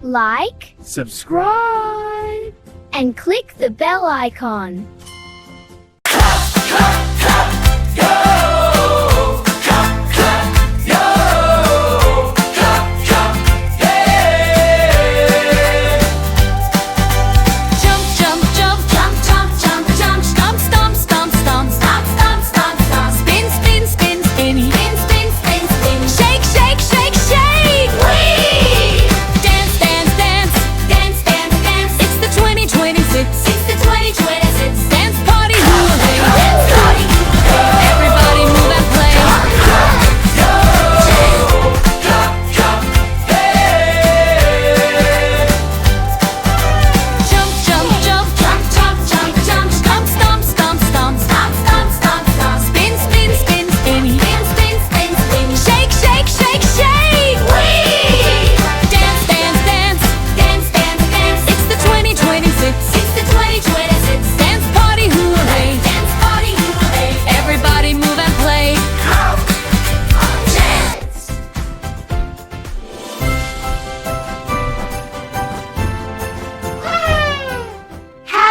like, subscribe, and click the bell icon.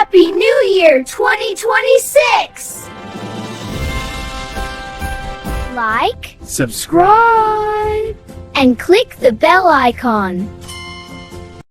Happy New Year 2026! Like, subscribe, and click the bell icon.